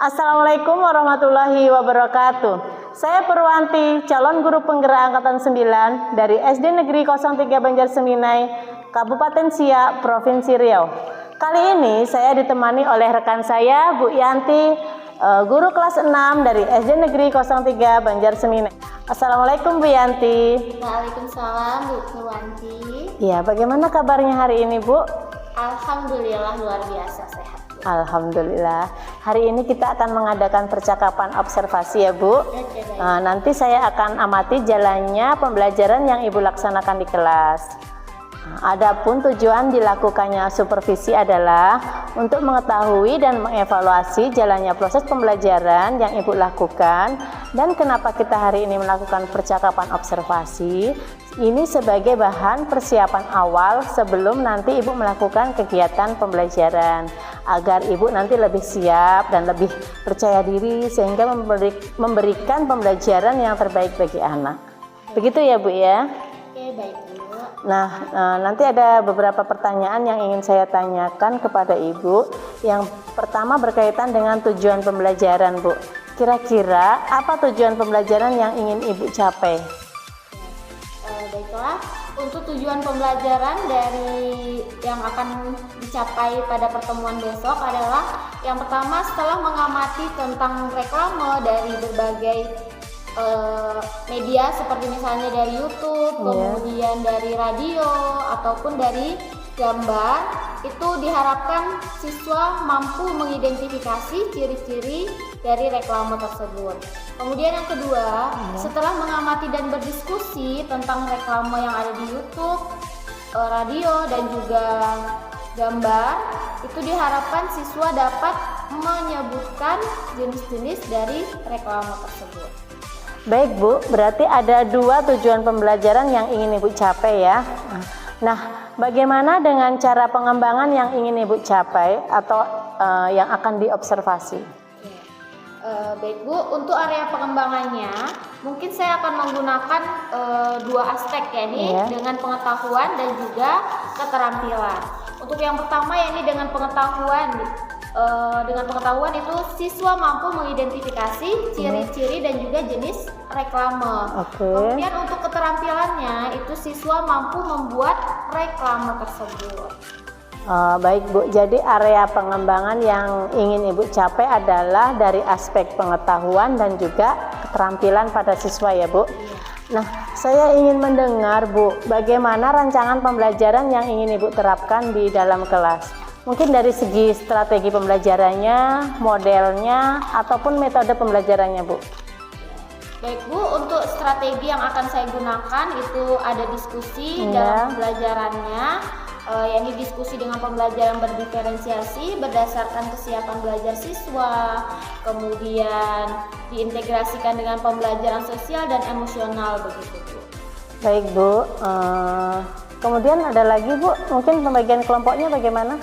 Assalamualaikum warahmatullahi wabarakatuh. Saya Purwanti, calon guru penggerak angkatan 9 dari SD Negeri 03 Banjarseminai, Kabupaten Siak, Provinsi Riau. Kali ini saya ditemani oleh rekan saya, Bu Yanti, guru kelas 6 dari SD Negeri 03 Banjarseminai. Assalamualaikum Bu Yanti. Waalaikumsalam Bu Purwanti. Ya, bagaimana kabarnya hari ini Bu? Alhamdulillah luar biasa sehat. Alhamdulillah. Hari ini kita akan mengadakan percakapan observasi ya Bu. Nanti saya akan amati jalannya pembelajaran yang Ibu laksanakan di kelas. Adapun tujuan dilakukannya supervisi adalah untuk mengetahui dan mengevaluasi jalannya proses pembelajaran yang Ibu lakukan. Dan kenapa kita hari ini melakukan percakapan observasi? Ini sebagai bahan persiapan awal sebelum nanti Ibu melakukan kegiatan pembelajaran, agar Ibu nanti lebih siap dan lebih percaya diri sehingga memberikan pembelajaran yang terbaik bagi anak. Begitu ya Bu ya? Oke, baik Bu. Nah, nanti ada beberapa pertanyaan yang ingin saya tanyakan kepada Ibu. Yang pertama berkaitan dengan tujuan pembelajaran Bu. Kira-kira apa tujuan pembelajaran yang ingin Ibu capai? Baiklah, untuk tujuan pembelajaran dari yang akan dicapai pada pertemuan besok adalah yang pertama, setelah mengamati tentang reklame dari berbagai media seperti misalnya dari YouTube, kemudian dari radio ataupun dari gambar, itu diharapkan siswa mampu mengidentifikasi ciri-ciri dari reklame tersebut. Kemudian yang kedua, setelah mengamati dan berdiskusi tentang reklame yang ada di YouTube, radio dan juga gambar, itu diharapkan siswa dapat menyebutkan jenis-jenis dari reklame tersebut. Baik Bu, berarti ada dua tujuan pembelajaran yang ingin Ibu capai ya. Nah, bagaimana dengan cara pengembangan yang ingin Ibu capai atau yang akan diobservasi? Baik Bu, untuk area pengembangannya mungkin saya akan menggunakan dua aspek ya ini, dengan pengetahuan dan juga keterampilan. Untuk yang pertama ya ini dengan pengetahuan. Dengan pengetahuan itu siswa mampu mengidentifikasi ciri-ciri dan juga jenis reklame. Kemudian untuk keterampilannya itu siswa mampu membuat reklame tersebut. Baik Bu, jadi area pengembangan yang ingin Ibu capai adalah dari aspek pengetahuan dan juga keterampilan pada siswa ya Bu. Nah, saya ingin mendengar Bu, bagaimana rancangan pembelajaran yang ingin Ibu terapkan di dalam kelas? Mungkin dari segi strategi pembelajarannya, modelnya, ataupun metode pembelajarannya Bu. Baik Bu, untuk strategi yang akan saya gunakan itu ada diskusi dalam pembelajarannya, yakni diskusi dengan pembelajaran berdiferensiasi berdasarkan kesiapan belajar siswa, kemudian diintegrasikan dengan pembelajaran sosial dan emosional begitu Bu. Baik Bu, kemudian ada lagi Bu, mungkin pembagian kelompoknya bagaimana?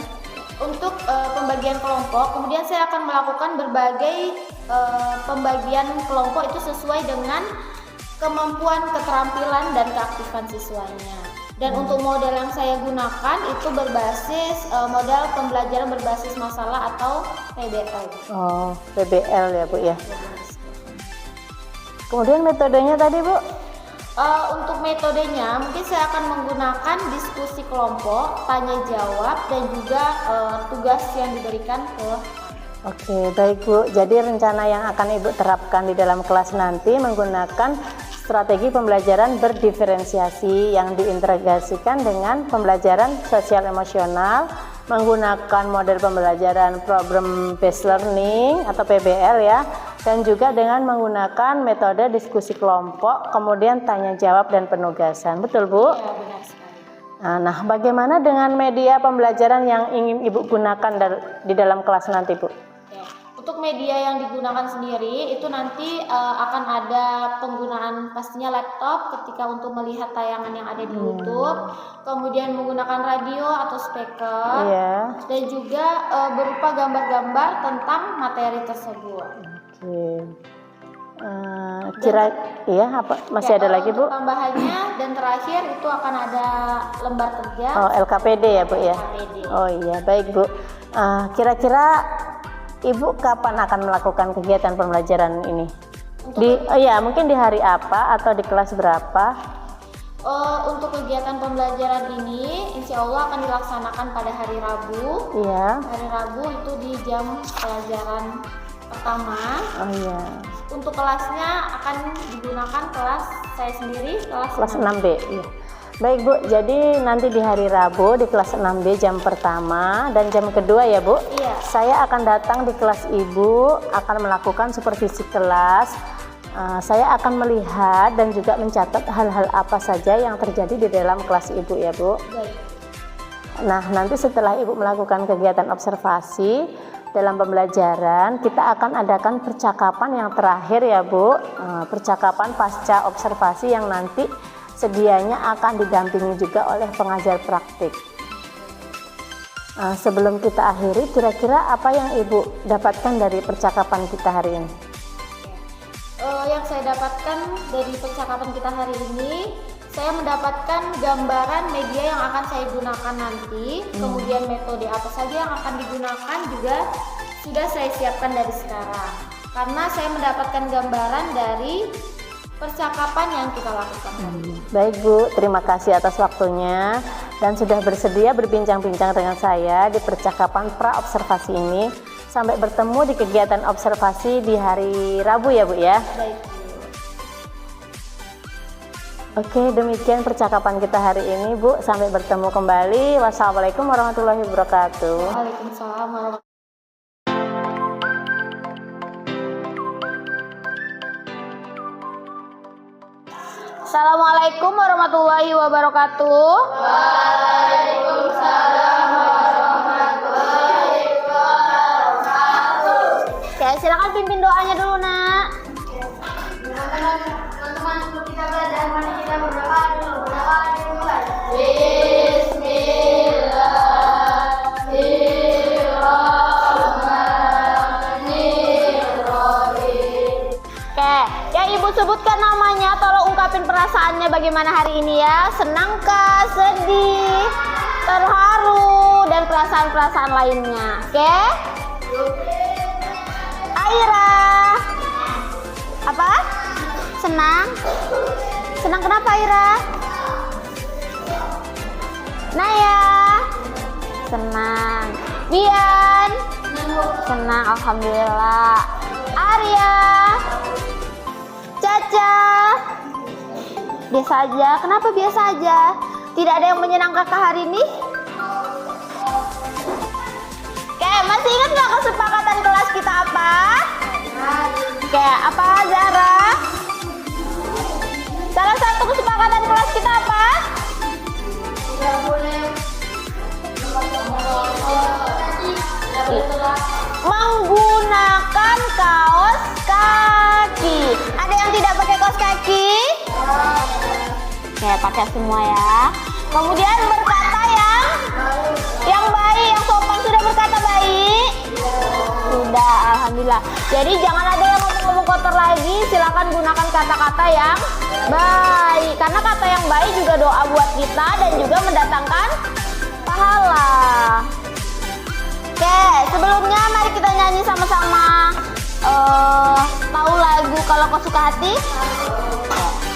Untuk pembagian kelompok, kemudian saya akan melakukan berbagai pembagian kelompok itu sesuai dengan kemampuan, keterampilan, dan keaktifan siswanya. Dan untuk model yang saya gunakan itu berbasis model pembelajaran berbasis masalah atau PBL. Oh, PBL ya Bu ya. Kemudian metodenya tadi Bu? Untuk metodenya mungkin saya akan menggunakan diskusi kelompok, tanya jawab, dan juga tugas yang diberikan ke. Oke, baik Bu. Jadi rencana yang akan Ibu terapkan di dalam kelas nanti menggunakan strategi pembelajaran berdiferensiasi yang diintegrasikan dengan pembelajaran sosial emosional, menggunakan model pembelajaran problem based learning atau PBL ya, dan juga dengan menggunakan metode diskusi kelompok, kemudian tanya jawab dan penugasan. Betul Bu? Ya, benar sekali. Nah, bagaimana dengan media pembelajaran yang ingin Ibu gunakan di dalam kelas nanti Bu? Ya. Untuk media yang digunakan sendiri itu nanti akan ada penggunaan pastinya laptop ketika untuk melihat tayangan yang ada di YouTube, kemudian menggunakan radio atau speaker, dan juga berupa gambar-gambar tentang materi tersebut. Masih ada lagi Bu? Tambahannya dan terakhir itu akan ada lembar kerja. LKPD ya Bu ya? LKPD. Oh iya, baik Bu. Kira-kira Ibu kapan akan melakukan kegiatan pembelajaran ini? Untuk Mungkin di hari apa atau di kelas berapa? Untuk kegiatan pembelajaran ini insya Allah akan dilaksanakan pada hari Rabu. Iya. Hari Rabu itu di jam pelajaran pertama. Oh iya. Untuk kelasnya akan digunakan kelas saya sendiri, Kelas 6B. Iya. Baik Bu, jadi nanti di hari Rabu di kelas 6B jam pertama dan jam kedua ya Bu? Iya. Saya akan datang di kelas Ibu, akan melakukan supervisi kelas. Saya akan melihat dan juga mencatat hal-hal apa saja yang terjadi di dalam kelas Ibu ya Bu. Baik. Nah, nanti setelah Ibu melakukan kegiatan observasi dalam pembelajaran, kita akan adakan percakapan yang terakhir ya Bu. Percakapan pasca observasi yang nanti sedianya akan didampingi juga oleh pengajar praktik. Sebelum kita akhiri, kira-kira apa yang Ibu dapatkan dari percakapan kita hari ini? Yang saya dapatkan dari percakapan kita hari ini, saya mendapatkan gambaran media yang akan saya gunakan nanti, kemudian metode apa saja yang akan digunakan juga sudah saya siapkan dari sekarang. Karena saya mendapatkan gambaran dari percakapan yang kita lakukan. Baik Bu, terima kasih atas waktunya dan sudah bersedia berbincang-bincang dengan saya di percakapan pra-observasi ini. Sampai bertemu di kegiatan observasi di hari Rabu ya Bu ya. Baik. Oke, demikian percakapan kita hari ini Bu. Sampai bertemu kembali. Wassalamualaikum warahmatullahi wabarakatuh. Waalaikumsalam warahmatullahi. Assalamualaikum warahmatullahi wabarakatuh. Waalaikumsalam warahmatullahi wabarakatuh. Oke, silakan pimpin doanya dulu, Nak. Teman-teman, sebelum kita belajar, mari kita berdoa dulu. Berdoa dulu, guys. Ibu sebutkan namanya, tolong ungkapin perasaannya bagaimana hari ini ya. Senangkah, sedih, terharu, dan perasaan-perasaan lainnya. Oke? Aira. Apa? Senang? Senang kenapa Aira? Naya. Senang. Bian. Senang, alhamdulillah. Arya. Caca. Biasa aja. Kenapa biasa aja? Tidak ada yang menyenangkan kakak hari ini? Oke, masih ingat nggak kesepakatan kelas kita apa? Oke, apa Zara? Salah satu kesepakatan kelas kita apa? Tidak boleh menggunakan kaos kaki. Ada yang tidak pakai kaos kaki? Oke, pakai semua ya. Kemudian berkata yang baik, yang sopan. Sudah berkata baik? Sudah, alhamdulillah. Jadi jangan ada yang ngomong-ngomong kotor lagi. Silakan gunakan kata-kata yang baik. Karena kata yang baik juga doa buat kita dan juga mendatangkan pahala. Oke, sebelumnya mari kita nyanyi sama-sama. Tahu lagu Kalau Kau Suka Hati?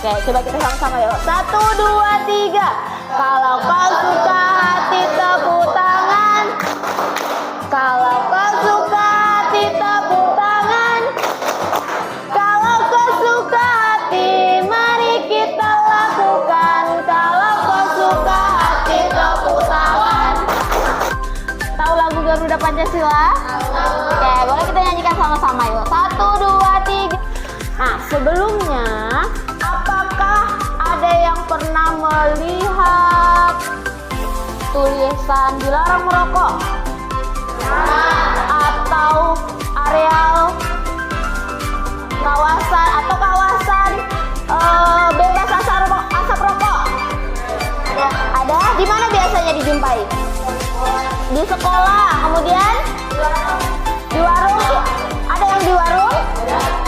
Oke, coba kita sama-sama yuk. 1, 2, 3. Kalau kau suka hati tepuk tangan. Kalau kau suka hati tepuk tangan. Kalau kau suka hati mari kita lakukan. Kalau kau suka hati tepuk tangan. Tahu lagu Garuda Pancasila? Oke, boleh kita nyanyikan sama-sama yuk. 1, 2, 3. Nah, sebelumnya, apakah ada yang pernah melihat tulisan dilarang merokok? Atau areal kawasan bebas asap rokok? Ada? Di mana biasanya dijumpai? Di sekolah, kemudian di warung. Ada yang di warung?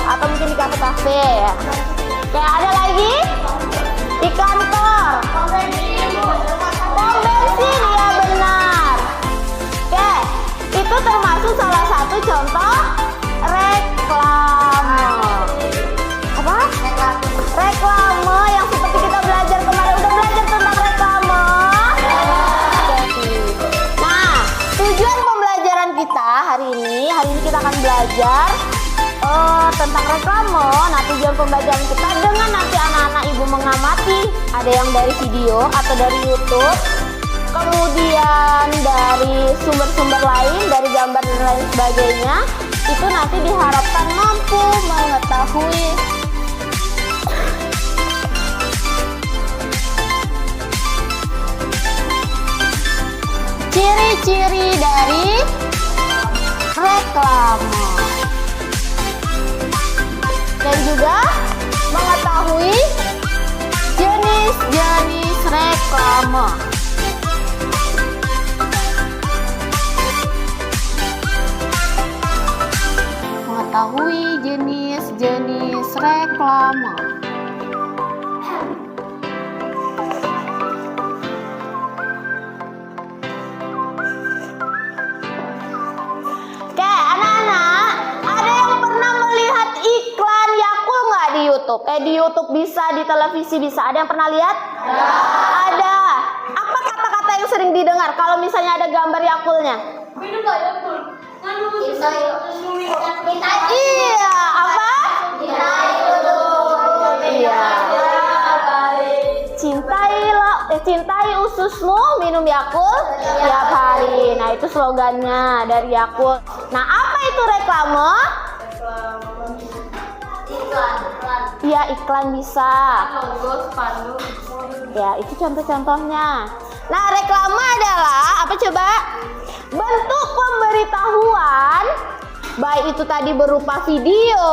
Atau mungkin di kafe-kafe ya? Oke, ada lagi? Di kantor. Pom bensin, ya benar. Oke, itu termasuk salah satu contoh reklame. Apa? Reklame yang seperti kita belajar kemarin. Udah belajar tentang reklame? Nah, tujuan pembelajaran kita hari ini kita akan belajar tentang reklame. Nah, tujuan pembelajaran kita dengan nanti anak-anak ibu mengamati, ada yang dari video atau dari YouTube, kemudian dari sumber-sumber lain, dari gambar dan lain sebagainya, itu nanti diharapkan mampu mengetahui ciri-ciri dari reklame dan juga mengetahui jenis-jenis reklame. Mengetahui jenis-jenis reklame. Oke, anak-anak, ada yang pernah melihat iklan Yakult nggak di YouTube? Di YouTube bisa, di televisi bisa. Ada yang pernah lihat? Ya. Ada. Apa kata-kata yang sering didengar kalau misalnya ada gambar Yakultnya? Minum nggak Yakult? Iya, apa? Iya. Cintai ususmu, minum Yakult tiap hari. Nah, itu slogannya dari Yakult. Nah, apa itu reklame? Iya, iklan bisa. Ya, itu contoh-contohnya. Nah, reklame adalah apa coba? Bentuk pemberitahuan, baik itu tadi berupa video,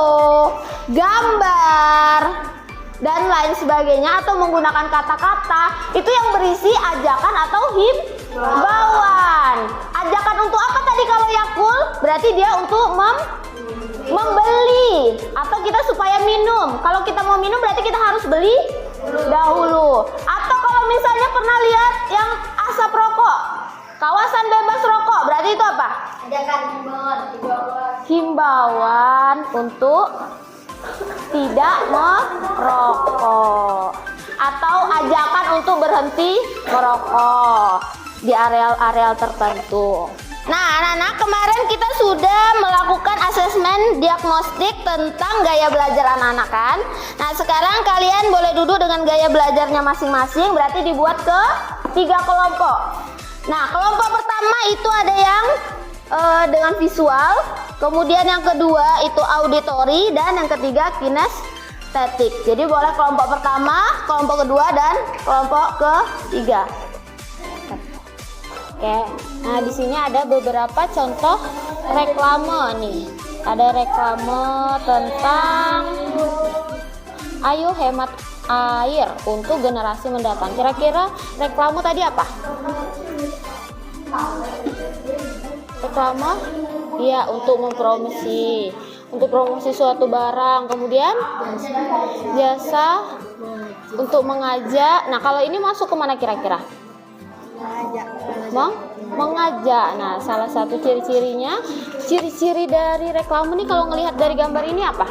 gambar, dan lain sebagainya, atau menggunakan kata-kata, itu yang berisi ajakan atau himbauan. Ajakan untuk apa tadi kalau Yakult? Berarti dia untuk membeli, atau kita supaya minum. Kalau kita mau minum berarti kita harus beli dahulu. Atau kalau misalnya pernah lihat yang asap rokok, kawasan bebas rokok, berarti itu apa? Ajakan Himbauan untuk tidak merokok, atau ajakan untuk berhenti merokok di areal-areal tertentu. Nah, anak-anak, kemarin kita sudah melakukan asesmen diagnostik tentang gaya belajar anak-anak kan? Nah, sekarang kalian boleh duduk dengan gaya belajarnya masing-masing, berarti dibuat ke 3 kelompok. Nah, kelompok pertama itu ada yang dengan visual, kemudian yang kedua itu auditori, dan yang ketiga kinestetik. Jadi boleh kelompok pertama, kelompok kedua, dan kelompok ketiga. Oke, nah di sini ada beberapa contoh reklame nih. Ada reklame tentang ayo hemat air untuk generasi mendatang. Kira-kira reklame tadi apa? Reklame, iya, untuk mempromosi, untuk promosi suatu barang. Kemudian jasa untuk mengajak. Nah, kalau ini masuk ke mana kira-kira? Mengajak. Nah, salah satu ciri-cirinya, ciri-ciri dari reklame ini kalau ngelihat dari gambar ini apa?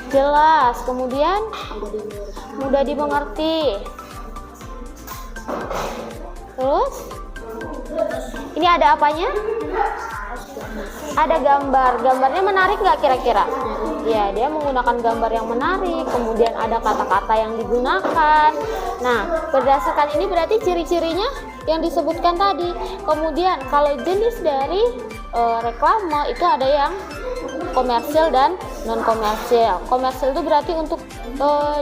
Jelas. Kemudian mudah dimengerti. Terus ini ada apanya? Ada gambar. Gambarnya menarik nggak kira-kira? Ya, dia menggunakan gambar yang menarik. Kemudian ada kata-kata yang digunakan. Nah, berdasarkan ini berarti ciri-cirinya yang disebutkan tadi. Kemudian kalau jenis dari reklame itu ada yang komersial dan non komersial. Komersial itu berarti untuk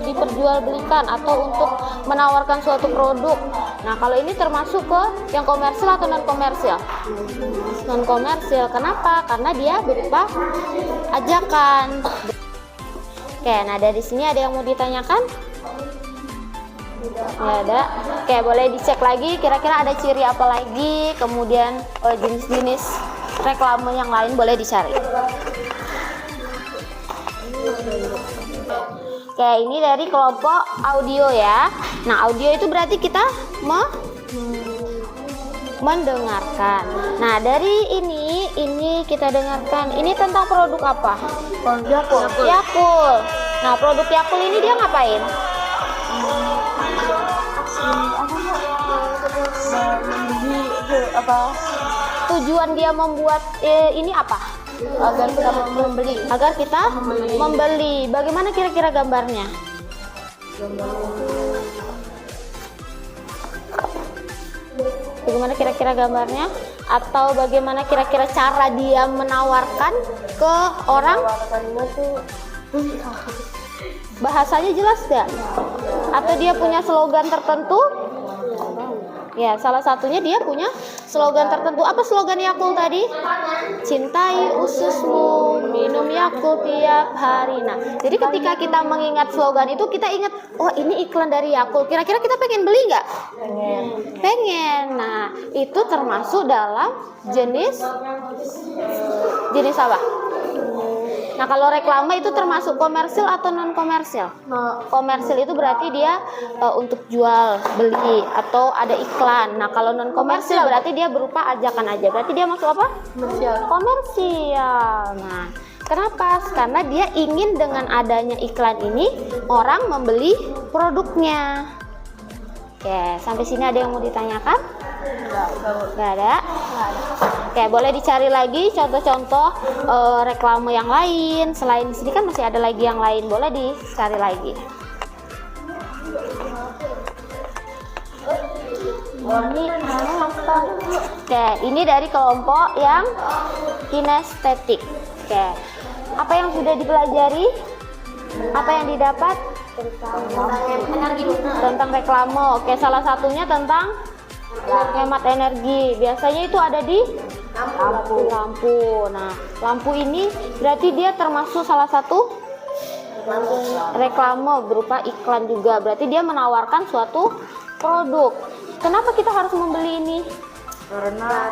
diperjualbelikan atau untuk menawarkan suatu produk. Nah, kalau ini termasuk ke yang komersial atau non komersial? Non komersial. Kenapa? Karena dia berupa ajakan. Oke, nah dari sini ada yang mau ditanyakan? Ya, ada. Oke, boleh dicek lagi kira-kira ada ciri apa lagi, kemudian jenis-jenis reklame yang lain boleh dicari. Oke, ini dari kelompok audio ya. Nah, audio itu berarti kita mendengarkan. Nah, dari ini ini kita dengarkan. Ini tentang produk apa? Yakult. Yakult. Nah, produk Yakult ini dia ngapain? Tujuan dia membuat ini apa? Agar kita membeli. Agar kita membeli. Bagaimana kira-kira gambarnya? Bagaimana kira-kira gambarnya? Atau bagaimana kira-kira cara dia menawarkan ke orang? Bahasanya jelas gak? Atau dia punya slogan tertentu? Ya, salah satunya dia punya slogan tertentu. Apa slogan Yakult tadi? Cintai ususmu, minum Yakult tiap hari. Nah, jadi ketika kita mengingat slogan itu, kita ingat, oh ini iklan dari Yakult. Kira-kira kita pengen beli nggak? Pengen. Nah, itu termasuk dalam jenis apa? Nah, kalau reklame itu termasuk komersil atau non komersil? Komersil itu berarti dia untuk jual beli atau ada iklan. Nah, kalau non komersil berarti dia berupa ajakan aja. Berarti dia masuk apa? Komersial. Nah, kenapa? Karena dia ingin dengan adanya iklan ini orang membeli produknya. Oke, sampai sini ada yang mau ditanyakan? Nggak ada. Oke, boleh dicari lagi contoh-contoh reklame yang lain. Selain di sini kan masih ada lagi yang lain, boleh dicari lagi. Oke, ini dari kelompok yang kinestetik. Oke, apa yang sudah dipelajari? Apa yang didapat? Tentang reklame. Oke, salah satunya tentang hemat energi. Biasanya itu ada di lampu. Nah, lampu ini berarti dia termasuk salah satu reklame berupa iklan juga. Berarti dia menawarkan suatu produk. Kenapa kita harus membeli ini? Karena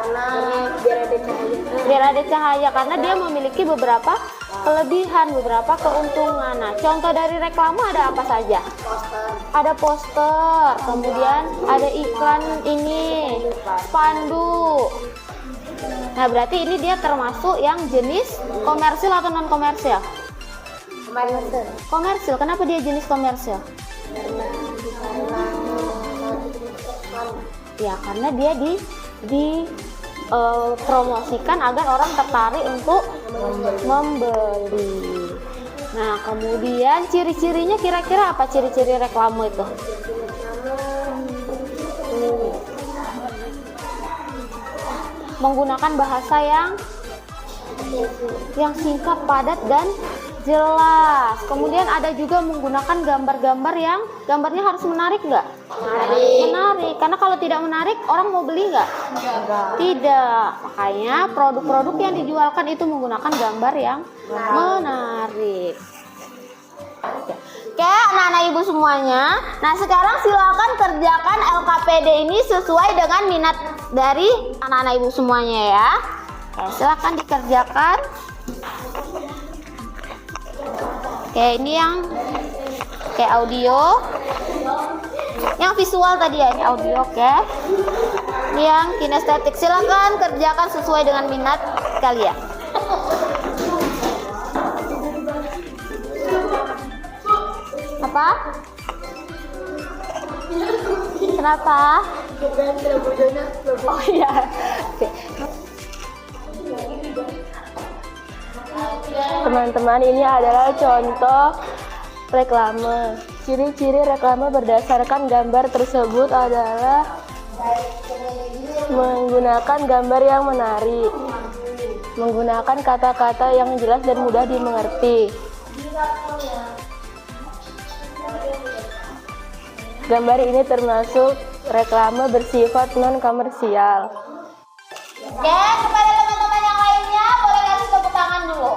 biar ada cahaya. Karena dia memiliki beberapa kelebihan, beberapa keuntungan. Nah, contoh dari reklame ada apa saja? Ada poster, kemudian ada iklan ini, spanduk. Nah, berarti ini dia termasuk yang jenis komersil atau non komersil? Komersil. Kenapa dia jenis komersil? Ya, karena dia promosikan agar orang tertarik untuk membeli. Nah, kemudian ciri-cirinya kira-kira apa ciri-ciri reklame itu? Menggunakan bahasa yang singkat, padat, dan jelas. Kemudian ada juga menggunakan gambar-gambar yang gambarnya harus menarik nggak? Menarik. Karena kalau tidak menarik, orang mau beli nggak? Tidak. Makanya produk-produk yang dijualkan itu menggunakan gambar yang menarik. Oke, anak-anak ibu semuanya. Nah, sekarang silakan kerjakan LKPD ini sesuai dengan minat dari anak-anak ibu semuanya ya. Oke, silakan dikerjakan. Oke, ini yang kayak audio. Yang visual tadi ya, ini audio, oke. Ini yang kinestetik. Silakan kerjakan sesuai dengan minat kalian. Apa? Kenapa? Oh iya. Oke. teman-teman, ini adalah contoh reklame. Ciri-ciri reklame berdasarkan gambar tersebut adalah menggunakan gambar yang menarik, menggunakan kata-kata yang jelas dan mudah dimengerti. Gambar ini termasuk reklame bersifat non-komersial. Oke, kepada teman-teman yang lainnya boleh kasih tepuk tangan dulu.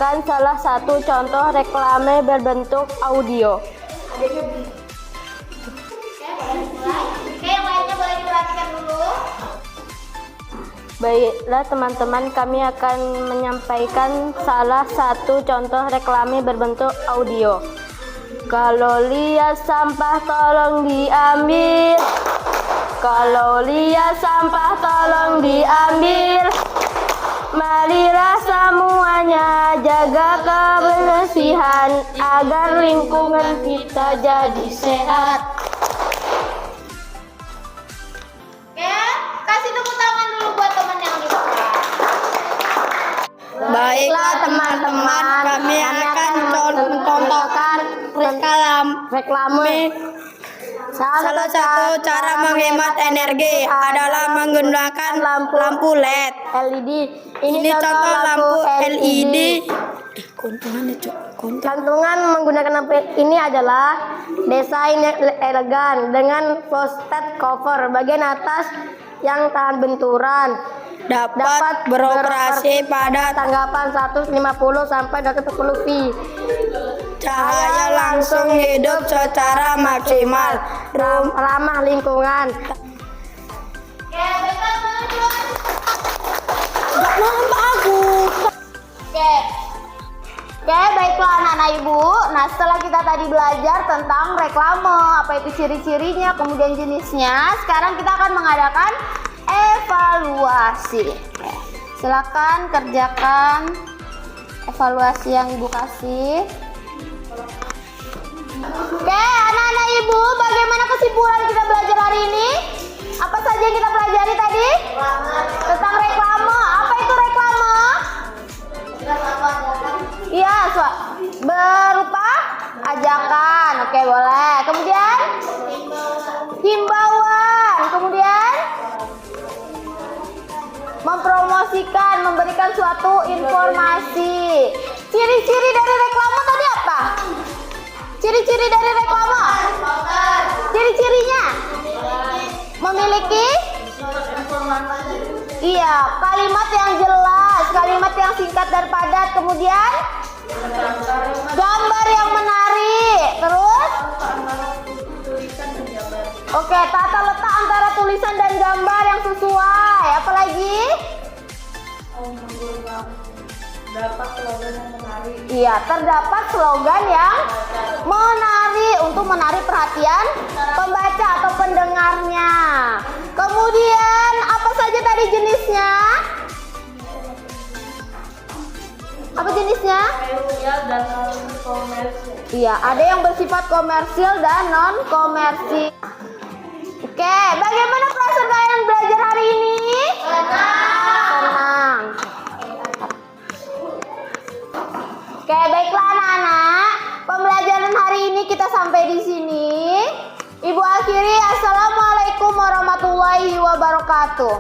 Kan salah satu contoh reklame berbentuk audio. Oke, boleh dimulai. Oke, yang lainnya boleh diperhatikan dulu. Baiklah teman-teman, kami akan menyampaikan salah satu contoh reklame berbentuk audio. Kalau lihat sampah tolong diambil. Kalau lihat sampah tolong diambil. Marilah semuanya jaga kebersihan agar lingkungan kita jadi sehat. Oke, kasih tepuk tangan dulu buat teman yang di depan. Baiklah teman-teman, kami akan mencontohkan reklame. Salah satu cara menghemat energi adalah menggunakan lampu LED. Ini contoh lampu LED. Gantungan menggunakan lampu ini adalah desain yang elegan dengan frosted cover bagian atas yang tahan benturan. Dapat beroperasi pada Tanggapan 150 sampai 240 V. cahaya langsung hidup secara maksimal. Ramah lingkungan. Oke, baiklah teman-teman. Oke. Oke, baiklah anak-anak ibu. Nah, setelah kita tadi belajar tentang reklame, apa itu ciri-cirinya, kemudian jenisnya, sekarang kita akan mengadakan evaluasi. Silakan kerjakan evaluasi yang ibu kasih. Oke, anak-anak ibu, bagaimana kesimpulan kita belajar hari ini? Apa saja yang kita pelajari tadi? Tentang reklame. Apa itu reklame? Iya, berupa ajakan. Oke, boleh. Kemudian himbauan. Kemudian mempromosikan, memberikan suatu informasi. Ciri-ciri dari reklame tadi apa? Ciri-ciri dari reklame? Ciri-cirinya memiliki kalimat yang jelas, kalimat yang singkat dan padat, kemudian gambar yang menarik, terus oke, tata letak antara tulisan dan gambar yang sesuai. Apalagi? Iya, terdapat slogan yang menarik untuk menarik perhatian pembaca atau pendengarnya. Kemudian apa saja tadi jenisnya? Apa jenisnya? Iya, ada yang bersifat komersil dan non komersil. Oke, bagaimana perasaan kalian belajar hari ini? Senang. Oke, baiklah anak-anak. Pembelajaran hari ini kita sampai di sini. Ibu akhiri, assalamualaikum warahmatullahi wabarakatuh.